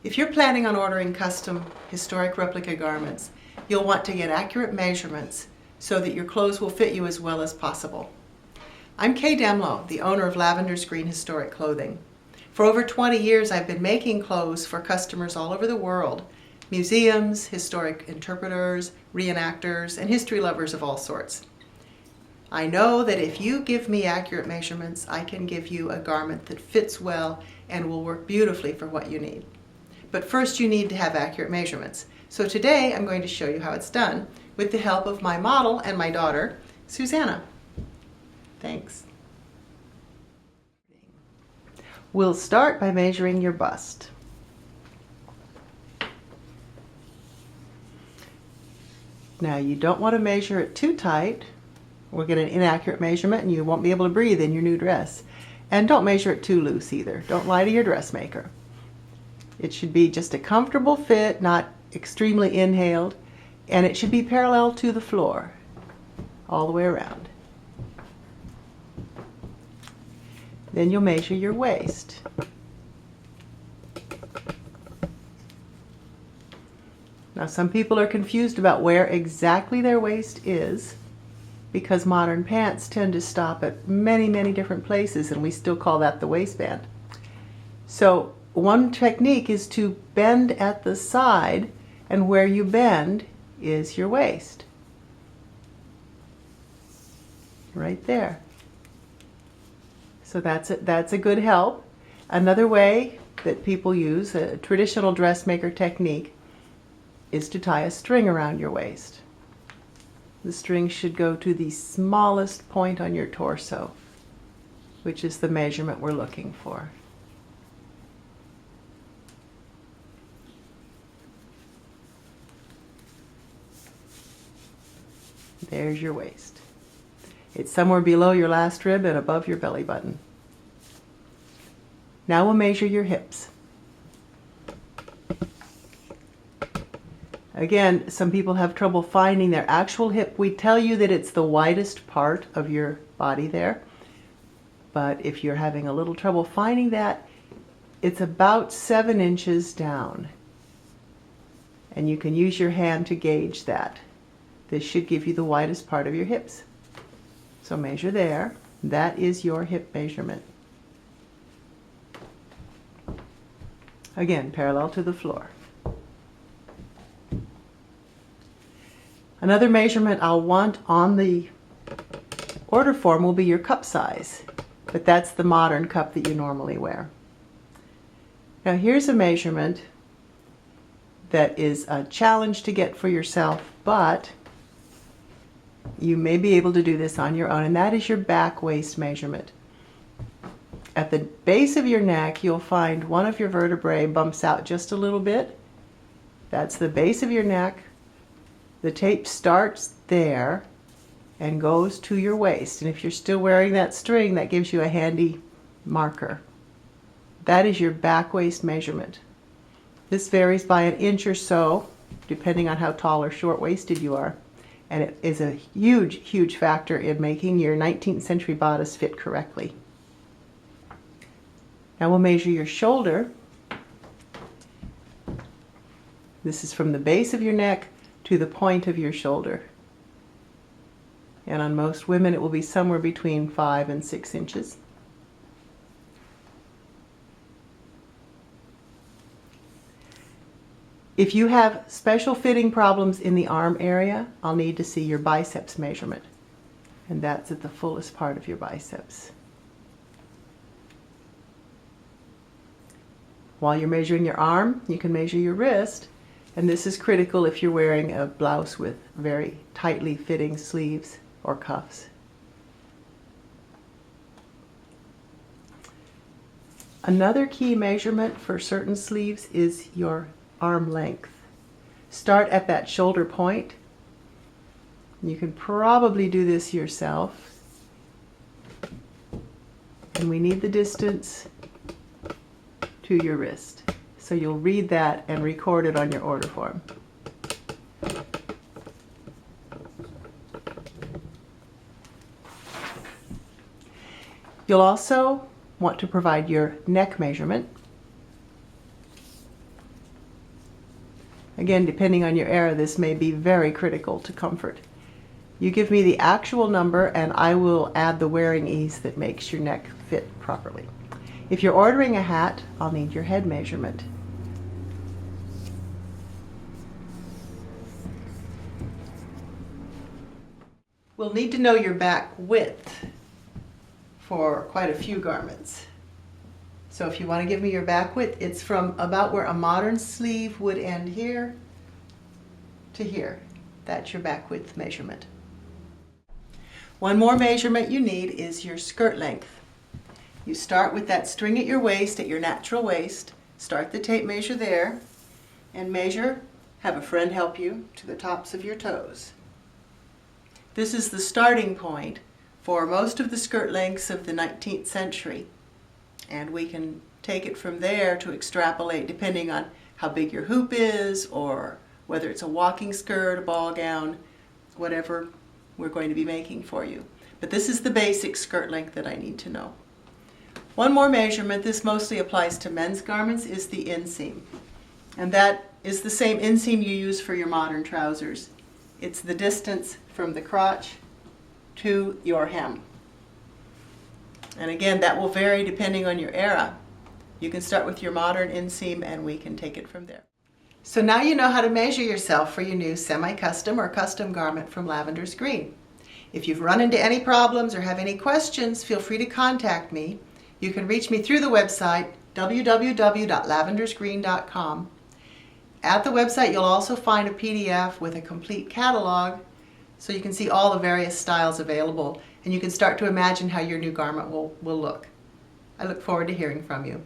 If you're planning on ordering custom historic replica garments, you'll want to get accurate measurements so that your clothes will fit you as well as possible. I'm Kay Demlow, the owner of Lavender's Green Historic Clothing. For over 20 years, I've been making clothes for customers all over the world, museums, historic interpreters, reenactors, and history lovers of all sorts. I know that if you give me accurate measurements, I can give you a garment that fits well and will work beautifully for what you need. But first you need to have accurate measurements. So today I'm going to show you how it's done with the help of my model and my daughter, Susanna. Thanks. We'll start by measuring your bust. Now you don't want to measure it too tight. We'll get an inaccurate measurement and you won't be able to breathe in your new dress. And don't measure it too loose either. Don't lie to your dressmaker. It should be just a comfortable fit, not extremely inhaled, and it should be parallel to the floor all the way around. Then you'll measure your waist. Now some people are confused about where exactly their waist is because modern pants tend to stop at many, many different places, and we still call that the waistband. So one technique is to bend at the side, and where you bend is your waist. Right there. So that's a good help. Another way that people use, a traditional dressmaker technique, is to tie a string around your waist. The string should go to the smallest point on your torso, which is the measurement we're looking for. There's your waist. It's somewhere below your last rib and above your belly button. Now we'll measure your hips. Again, some people have trouble finding their actual hip. We tell you that it's the widest part of your body there, but if you're having a little trouble finding that, it's about 7 inches down. And you can use your hand to gauge that. This should give you the widest part of your hips. So measure there. That is your hip measurement. Again, parallel to the floor. Another measurement I'll want on the order form will be your cup size, but that's the modern cup that you normally wear. Now here's a measurement that is a challenge to get for yourself, but you may be able to do this on your own, and that is your back waist measurement. At the base of your neck, you'll find one of your vertebrae bumps out just a little bit. That's the base of your neck. The tape starts there and goes to your waist, and if you're still wearing that string, that gives you a handy marker. That is your back waist measurement. This varies by an inch or so, depending on how tall or short-waisted you are. And it is a huge, huge factor in making your 19th century bodice fit correctly. Now we'll measure your shoulder. This is from the base of your neck to the point of your shoulder. And on most women it will be somewhere between 5 and 6 inches. If you have special fitting problems in the arm area, I'll need to see your biceps measurement. And that's at the fullest part of your biceps. While you're measuring your arm, you can measure your wrist. And this is critical if you're wearing a blouse with very tightly fitting sleeves or cuffs. Another key measurement for certain sleeves is your arm length. Start at that shoulder point. You can probably do this yourself. And we need the distance to your wrist. So you'll read that and record it on your order form. You'll also want to provide your neck measurement. Again, depending on your era, this may be very critical to comfort. You give me the actual number and I will add the wearing ease that makes your neck fit properly. If you're ordering a hat, I'll need your head measurement. We'll need to know your back width for quite a few garments. So if you want to give me your back width, it's from about where a modern sleeve would end here to here. That's your back width measurement. One more measurement you need is your skirt length. You start with that string at your waist, at your natural waist. Start the tape measure there and measure, have a friend help you, to the tops of your toes. This is the starting point for most of the skirt lengths of the 19th century. And we can take it from there to extrapolate depending on how big your hoop is or whether it's a walking skirt, a ball gown, whatever we're going to be making for you. But this is the basic skirt length that I need to know. One more measurement, this mostly applies to men's garments, is the inseam. And that is the same inseam you use for your modern trousers. It's the distance from the crotch to your hem. And again, that will vary depending on your era. You can start with your modern inseam and we can take it from there. So now you know how to measure yourself for your new semi-custom or custom garment from Lavender's Green. If you've run into any problems or have any questions, feel free to contact me. You can reach me through the website www.lavendersgreen.com. At the website you'll also find a PDF with a complete catalog so you can see all the various styles available and you can start to imagine how your new garment will look. I look forward to hearing from you.